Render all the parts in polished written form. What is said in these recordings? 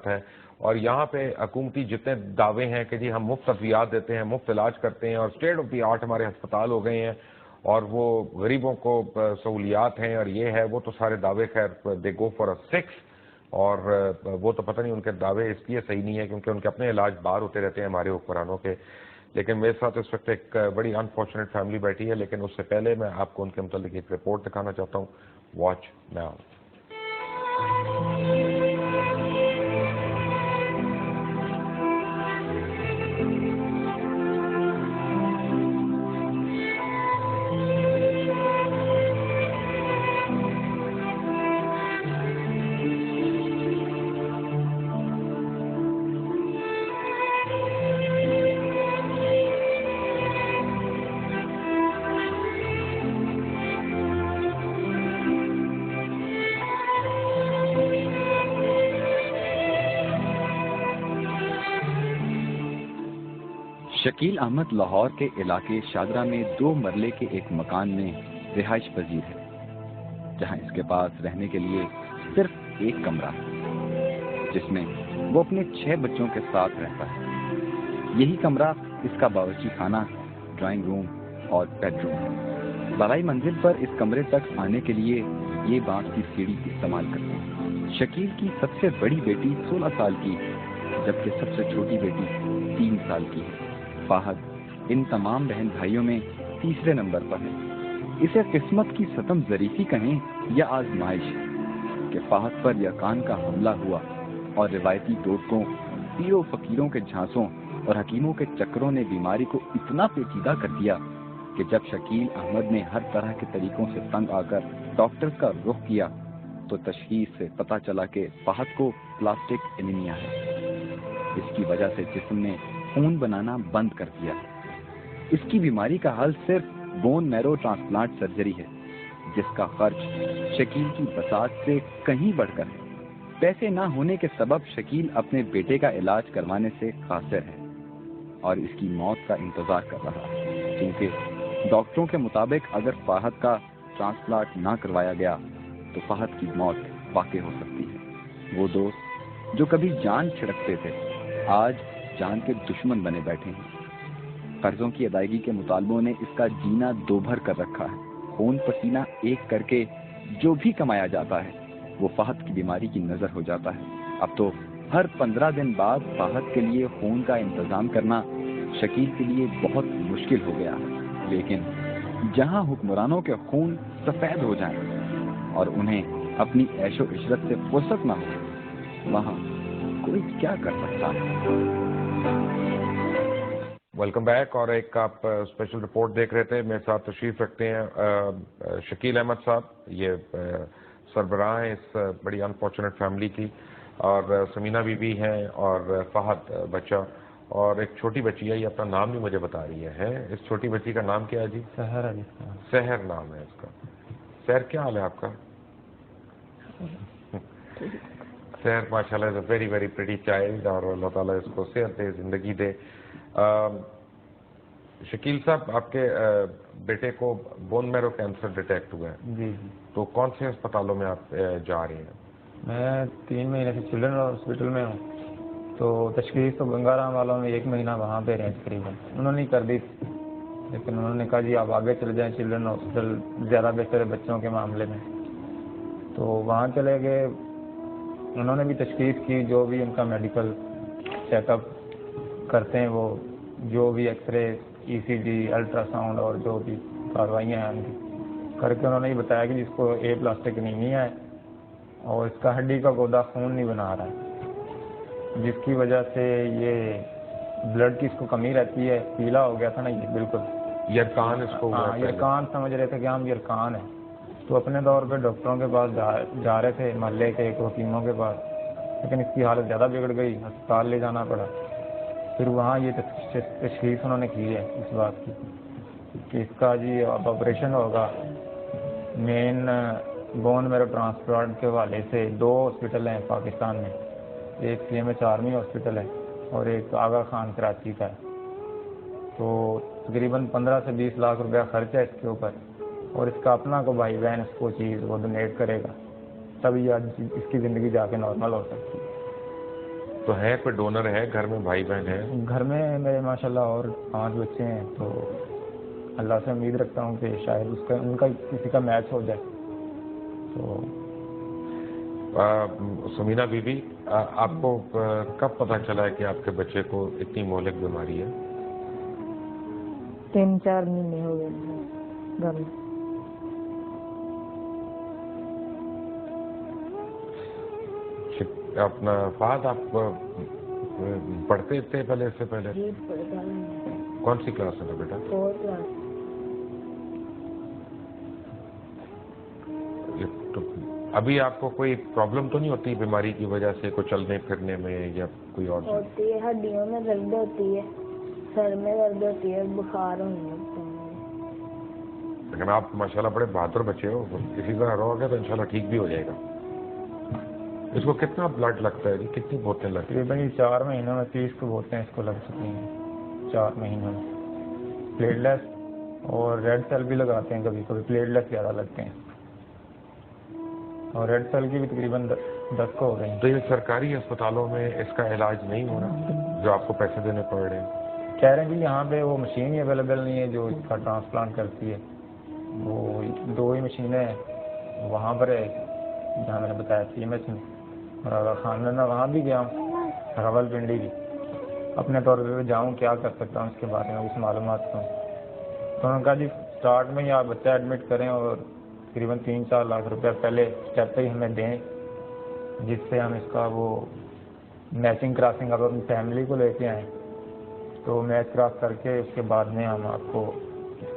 ہے. اور یہاں پہ حکومتی جتنے دعوے ہیں کہ جی ہم مفت ادویات دیتے ہیں, مفت علاج کرتے ہیں, اور اسٹیٹ آف دی آرٹ ہمارے ہسپتال ہو گئے ہیں, اور وہ غریبوں کو سہولیات ہیں اور یہ ہے وہ, تو سارے دعوے خیر دے گو فار اے 6. اور وہ تو پتہ نہیں ان کے دعوے اس لیے صحیح نہیں ہے کیونکہ ان کے اپنے علاج باہر ہوتے رہتے ہیں ہمارے حکمرانوں کے. لیکن میرے ساتھ اس وقت ایک بڑی انفارچونیٹ فیملی بیٹھی ہے, لیکن اس سے پہلے میں آپ کو ان کے متعلق ایک رپورٹ دکھانا چاہتا ہوں. Watch now. شکیل احمد لاہور کے علاقے شادرہ میں 2 مرلے کے ایک مکان میں رہائش پذیر ہے, جہاں اس کے پاس رہنے کے لیے صرف ایک کمرہ ہے, جس میں وہ اپنے 6 بچوں کے ساتھ رہتا ہے. یہی کمرہ اس کا باورچی خانہ, ڈرائنگ روم اور بیڈ روم ہے. بالائی منزل پر اس کمرے تک آنے کے لیے یہ بانس کی سیڑھی استعمال کرتے ہیں. شکیل کی سب سے بڑی بیٹی 16 سال کی, جبکہ سب سے چھوٹی بیٹی 3 سال کی ہے. فہد ان تمام بہن بھائیوں میں تیسرے نمبر پر ہے. اسے قسمت کی ستم ظریفی کہیں یا آزمائش کہ فہد پر یرکان کا حملہ ہوا اور روایتی ٹوٹکوں, پیروں فقیروں کے جھانسوں اور حکیموں کے چکروں نے بیماری کو اتنا پیچیدہ کر دیا کہ جب شکیل احمد نے ہر طرح کے طریقوں سے تنگ آ کر ڈاکٹر کا رخ کیا تو تشخیص سے پتہ چلا کہ فہد کو پلاسٹک انیمیا ہے. اس کی وجہ سے جسم نے خون بنانا بند کر دیا. اس کی بیماری کا حل صرف بون میرو ٹرانسپلانٹ سرجری ہے, جس کا خرچ شکیل کی بساط سے کہیں بڑھ کر ہے. پیسے نہ ہونے کے سبب شکیل اپنے بیٹے کا علاج کروانے سے قاصر ہے اور اس کی موت کا انتظار کر رہا ہے, کیونکہ ڈاکٹروں کے مطابق اگر فہد کا ٹرانسپلانٹ نہ کروایا گیا تو فہد کی موت واقع ہو سکتی ہے. وہ دوست جو کبھی جان چھڑکتے تھے آج جان کے دشمن بنے بیٹھے ہیں. قرضوں کی ادائیگی کے مطالبوں نے اس کا جینا دوبھر کر رکھا ہے. خون پسینہ ایک کر کے جو بھی کمایا جاتا ہے وہ فہد کی بیماری کی نظر ہو جاتا ہے. اب تو ہر 15 دن بعد فہد کے لیے خون کا انتظام کرنا شکیل کے لیے بہت مشکل ہو گیا ہے. لیکن جہاں حکمرانوں کے خون سفید ہو جائیں اور انہیں اپنی عیش و عشرت سے فرصت نہ ہو, وہاں کوئی کیا کر سکتا ہے. Welcome back. اور ایک آپ اسپیشل رپورٹ دیکھ رہے تھے, میرے ساتھ تشریف رکھتے ہیں شکیل احمد صاحب. یہ سربراہ ہیں اس بڑی انفارچونیٹ فیملی کی, اور سمینہ بی بی ہیں اور فہد بچہ, اور ایک چھوٹی بچی ہے. یہ اپنا نام بھی مجھے بتا رہی ہے. اس چھوٹی بچی کا نام کیا ہے جی؟ سحر. سحر نام ہے اس کا. سحر کیا حال ہے آپ کا؟ سحر ماشاء اللہ is a very very pretty child, اور اللہ تعالیٰ اس کو صحت دے, زندگی دے. شکیل صاحب, آپ کے بیٹے کو بون میرو کینسر ڈیٹیکٹ ہوا ہے. جی. تو کون سے اسپتالوں میں آپ جا رہے ہیں؟ میں 3 مہینے سے چلڈرن ہاسپٹل میں ہوں. تو تشخیص تو گنگا رام والوں میں 1 مہینہ وہاں پہ رہیں تقریباً, انہوں نے کر دی, لیکن انہوں نے کہا جی آپ آگے چلے جائیں چلڈرن ہاسپٹل, زیادہ بہتر ہے بچوں کے معاملے میں. تو وہاں چلے گئے, انہوں نے بھی تشخیص کی, جو بھی ان کا میڈیکل چیک اپ کرتے ہیں وہ, جو بھی ایکس رے, ای سی جی, الٹرا ساؤنڈ اور جو بھی کاروائیاں ہیں ان کی کر کے انہوں نے یہ بتایا کہ جس کو اے پلاسٹک انیمیا ہے اور اس کا ہڈی کا گودا خون نہیں بنا رہا ہے, جس کی وجہ سے یہ بلڈ کی اس کو کمی رہتی ہے. پیلا ہو گیا تھا نا یہ بالکل یرکان اس کو. ہاں یرکان سمجھ رہے تھے کہ ہم یرکان ہیں. تو اپنے دور پہ ڈاکٹروں کے پاس جا رہے تھے, محلے کے حکیموں کے پاس, لیکن اس کی حالت زیادہ بگڑ گئی, ہسپتال لے جانا پڑا. پھر وہاں یہ تشخیص انہوں نے کی ہے اس بات کی کہ اس کا جی اب آپریشن ہوگا. مین بون میرو ٹرانسپلانٹ کے حوالے سے 2 ہاسپٹل ہیں پاکستان میں, ایک CMH آرمی ہاسپٹل ہے اور ایک آغا خان کراچی کا ہے. تو تقریباً 15 سے 20 لاکھ روپیہ خرچ ہے اس کے اوپر, اور اس کا اپنا کو بھائی بہن اس کو چیز وہ ڈونیٹ کرے گا, تب یہ اس کی زندگی جا کے نارمل ہو سکتی ہے. تو ہے کوئی ڈونر ہے گھر میں, بھائی بہن ہیں؟ گھر میں میرے ماشاءاللہ اور 5 بچے ہیں, تو اللہ سے امید رکھتا ہوں کہ شاید ان کا کسی کا میچ ہو جائے. تو سمینا بی بی, آپ کو کب پتہ چلا ہے کہ آپ کے بچے کو اتنی مہلک بیماری ہے؟ 3-4 مہینے ہو گئے گھر میں. اپنا فہد, آپ پڑھتے تھے پہلے, اس سے پہلے جی پڑھتا ہوں. کون سی کلاس میں تھا بیٹا؟ 4th class. تو ابھی آپ کو کوئی پرابلم تو نہیں ہوتی بیماری کی وجہ سے, کوئی چلنے پھرنے میں یا کوئی اور؟ ہوتی ہے, ہڈیوں میں درد ہوتی ہے, سر میں درد ہوتی ہے, بخار ہونے لگتا ہے. لیکن آپ ماشاءاللہ بڑے بہادر بچے ہو, اسی طرح رہو گے تو انشاءاللہ ٹھیک بھی ہو جائے گا. اس کو کتنا بلڈ لگتا ہے جی, کتنی بوتلیں لگتی ہیں؟ تقریباً 4 مہینوں میں 30 کو بوتلیں اس کو لگ چکی ہیں. 4 مہینوں میں پلیٹ لیس اور ریڈ سیل بھی لگاتے ہیں, کبھی کبھی پلیٹ لیس زیادہ لگتے ہیں, اور ریڈ سیل کی بھی تقریباً 10 کو ہو گئی ہیں. تو یہ سرکاری اسپتالوں میں اس کا علاج نہیں ہو رہا جو آپ کو پیسے دینے پڑ رہے ہیں؟ کہہ رہے ہیں کہ یہاں پہ وہ مشین ہی اویلیبل نہیں ہے جو اس کا ٹرانسپلانٹ کرتی ہے. وہ 2 ہی مشینیں ہیں, وہاں پر ہے جہاں میں نے بتایا CMS میں, اور اگر خان میں وہاں بھی گیا ہوں, راول پنڈی کی. اپنے طور پہ جاؤں کیا کر سکتا ہوں اس کے بارے میں کچھ معلومات ہوں. تو انہوں نے کہا جی اسٹارٹ میں ہی آپ بچہ ایڈمٹ کریں اور تقریباً 3-4 لاکھ روپے پہلے اسٹیپ پہ ہی ہمیں دیں, جس سے ہم اس کا وہ میچنگ کراسنگ, اب اپنی فیملی کو لے کے آئیں تو میچ کراس کر کے اس کے بعد میں ہم آپ کو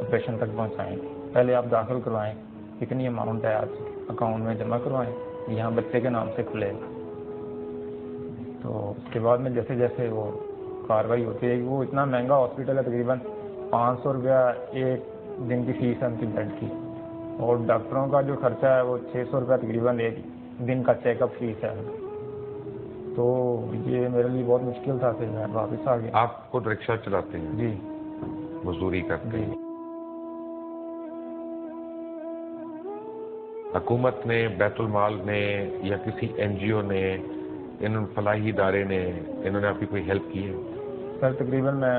آپریشن تک پہنچائیں. پہلے آپ داخل کروائیں, کتنی اماؤنٹ ہے آپ اکاؤنٹ میں جمع کروائیں, یہاں بچے کے نام سے کھلے گا. تو اس کے بعد میں جیسے جیسے وہ کاروائی ہوتی ہے, وہ اتنا مہنگا ہاسپٹل ہے, تقریباً 500 روپیہ ایک دن کی فیس ہے ان کی بیڈ کی, اور ڈاکٹروں کا جو خرچہ ہے وہ 600 روپیہ تقریباً ایک دن کا چیک اپ فیس ہے. تو یہ میرے لیے بہت مشکل تھا, پھر میں واپس آ گیا. آپ خود رکشہ چلاتے ہیں؟ جی مزدوری کرتے ہیں. جی. حکومت نے, بیت المال نے, یا کسی NGO نے, ان فلاحی ادارے نے, انہوں نے آپ کی کوئی ہیلپ کی ہے؟ سر تقریباً میں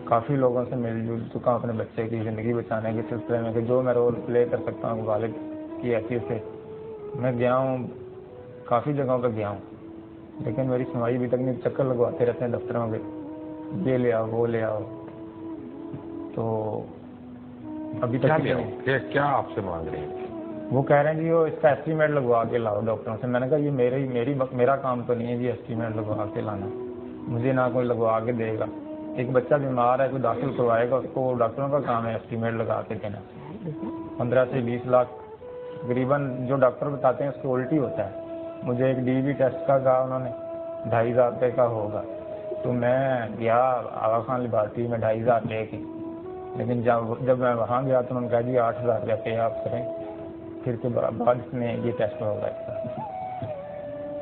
کافی لوگوں سے مل جل چکا ہوں اپنے بچے کی زندگی بچانے کے سلسلے میں, کہ جو میں رول پلے کر سکتا ہوں والد کی حیثیت سے. میں گیا ہوں, کافی جگہوں پہ گیا ہوں, لیکن میری سنوائی ابھی تک نہیں. چکر لگواتے رہتے ہیں دفتروں کے, یہ لے آؤ وہ لے آؤ. تو ابھی تک کیا آپ سے مانگ رہے ہیں؟ وہ کہہ رہے ہیں جی وہ اس کا ایسٹیمیٹ لگوا کے لاؤ ڈاکٹروں سے. میں نے کہا یہ میرا کام تو نہیں ہے جی ایسٹیمیٹ لگوا کے لانا, مجھے نہ کوئی لگوا کے دے گا. ایک بچہ بیمار ہے, کوئی داخل کروائے گا, اس کو ڈاکٹروں کا کام ہے ایسٹیمیٹ لگا کے دینا. 15 سے 20 لاکھ تقریباً جو ڈاکٹر بتاتے ہیں اس کو الٹی ہوتا ہے. مجھے ایک DB ٹیسٹ کا کہا انہوں نے 2,500 روپے کا ہوگا, تو میں گیا آغا خان لیبارٹری میں 2,500 لے کے, لیکن جب میں وہاں گیا تو انہوں نے کہا جی 8,000 روپے پے آپ کریں, پھر کے بعد اس میں یہ ٹیسٹ ہوگا اس کا.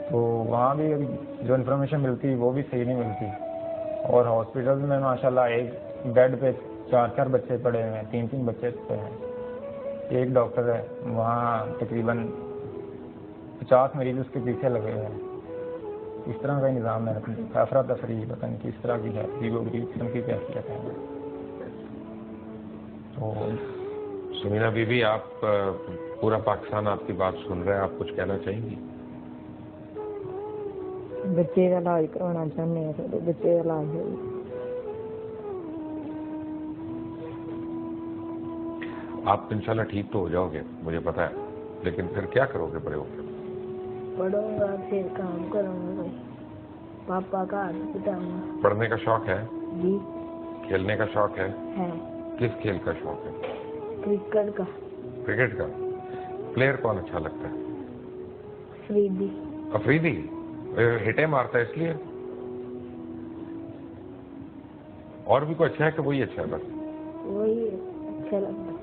تو وہاں بھی جو انفارمیشن ملتی وہ بھی صحیح نہیں ملتی. اور ہاسپٹل میں ماشاءاللہ ایک بیڈ پہ 4 بچے پڑے ہوئے ہیں, 3 بچے پڑے ہیں. ایک ڈاکٹر ہے وہاں تقریباً 50 مریض اس کے پیچھے لگے ہوئے ہیں. اس طرح کا نظام ہے, افراتفری پتہ نہیں کس طرح کی ہے, قسم کی کیفیت ہے. تو سمینا بی بی, آپ پورا پاکستان آپ کی بات سن رہا ہے, آپ کچھ کہنا چاہیں گی؟ بچے کا علاج کروانا چاہتے ہیں, تو بچے کا علاج ہو. آپ انشاءاللہ ٹھیک تو ہو جاؤ گے مجھے پتا ہے, لیکن پھر کیا کرو گے بڑے ہو کے؟ پڑھوں گا, پھر کام کروں گا, پاپا کا ہاتھ پٹاؤں گا. پڑھنے کا شوق ہے جی. کھیلنے کا شوق ہے؟ ہے. کس کھیل کا شوق ہے؟ کرکٹ کا. کرکٹ کا. پلیئر کون اچھا لگتا ہے؟ افریدی. افریدی ہٹے مارتا ہے اس لیے, اور بھی کوئی اچھا ہے کہ وہی اچھا ہے بس؟ وہی اچھا لگتا ہے.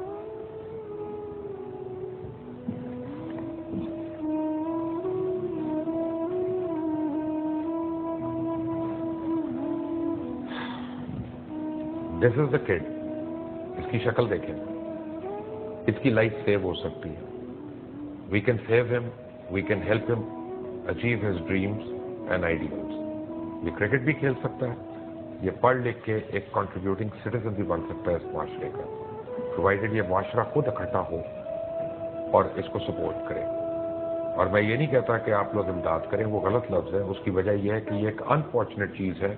دس از دا کڈ. اس کی شکل دیکھیں, اس کی لائف سیو ہو سکتی ہے. وی کین سیو ہم, وی کین ہیلپ ہم achieve his dreams and ideals. یہ کرکٹ بھی کھیل سکتا ہے, یہ پڑھ لکھ کے ایک کنٹریبیوٹنگ سٹیزن بھی بن سکتا ہے اس معاشرے کا, پرووائڈیڈ یہ معاشرہ خود اکٹھا ہو اور اس کو سپورٹ کرے. اور میں یہ نہیں کہتا کہ آپ لوگ امداد کریں, وہ غلط لفظ ہے. اس کی وجہ یہ ہے کہ یہ ایک انفارچونیٹ چیز ہے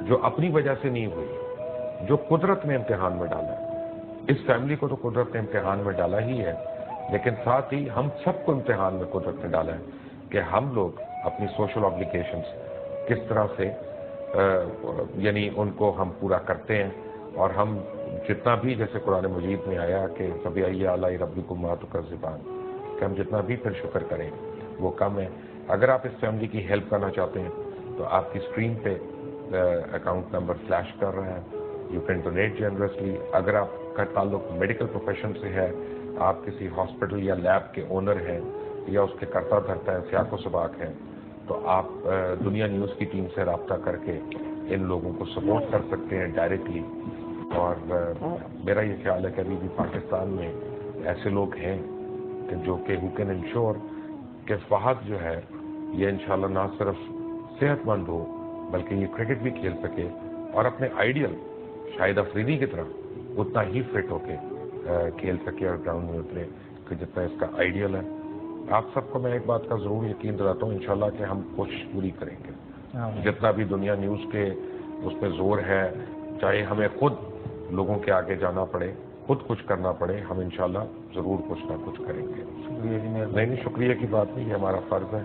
جو اپنی وجہ سے نہیں ہوئی, جو قدرت نے امتحان میں ڈالا ہے. اس فیملی کو تو قدرت نے امتحان میں ڈالا ہی ہے, لیکن ساتھ ہی ہم سب کو امتحان میں قدرت نے ڈالا ہے کہ ہم لوگ اپنی سوشل آبلیگیشنز کس طرح سے یعنی ان کو ہم پورا کرتے ہیں. اور ہم جتنا بھی, جیسے قرآن مجید میں آیا کہ فَبِأَيِّ آلَاءِ رَبِّكُمَا تُكَذِّبَانِ, کہ ہم جتنا بھی پھر شکر کریں وہ کم ہے. اگر آپ اس فیملی کی ہیلپ کرنا چاہتے ہیں تو آپ کی اسکرین پہ اکاؤنٹ نمبر فلیش کر رہے ہیں, یو کین ڈونیٹ جنرسلی. اگر آپ کا تعلق میڈیکل پروفیشن سے ہے, آپ کسی ہاسپٹل یا لیب کے اونر ہیں یا اس کے کرتا دھرتا ہے, سیاق و سباق ہیں, تو آپ دنیا نیوز کی ٹیم سے رابطہ کر کے ان لوگوں کو سپورٹ کر سکتے ہیں ڈائریکٹلی. اور میرا یہ خیال ہے کہ ابھی بھی پاکستان میں ایسے لوگ ہیں کہ جو کہ ہو کین انشور کہ فہد جو ہے یہ انشاءاللہ نہ صرف صحت مند ہو بلکہ یہ کرکٹ بھی کھیل سکے اور اپنے آئیڈیل شاہد افریدی کی طرح اتنا ہی فٹ ہو کے کھیل سکے اور گراؤنڈ میں اترے کہ جتنا اس کا آئیڈیل ہے. آپ سب کو میں ایک بات کا ضرور یقین دلاتا ہوں انشاءاللہ کہ ہم کوشش پوری کریں گے. جتنا بھی دنیا نیوز کے اس پہ زور ہے, چاہے ہمیں خود لوگوں کے آگے جانا پڑے, خود کچھ کرنا پڑے, ہم انشاءاللہ ضرور کچھ نہ کچھ کریں گے. نہیں, شکریہ کی بات نہیں, یہ ہمارا فرض ہے.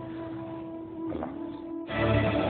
اللہ حافظ.